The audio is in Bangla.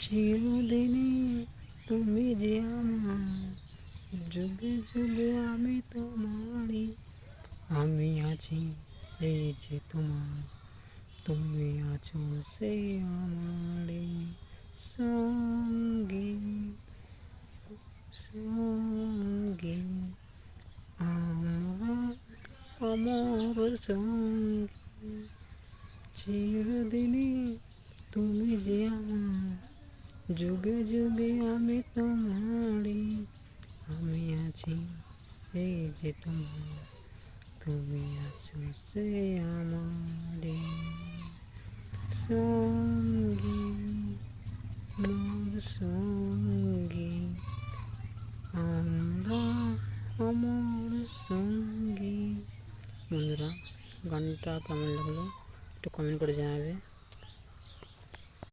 চিরদিনই তুমি যে আমার, যুগে যুগে আমি তোমারই। আমি আছি সেই যে তোমার, তুমি আছো সেই আমারই। সঙ্গী সঙ্গী আমরা অমর সঙ্গী, চিরদিনই তুমি যে আমার, যুগে যুগে আমি তোমারই। আমি আছি সেই যে তোমার, তুমি আছো সেই আমারই। সঙ্গী মোর সঙ্গী আমরা অমর সঙ্গী। বন্ধুরা, গানটা কেমন লাগলো একটু কমেন্ট করে জানাবে।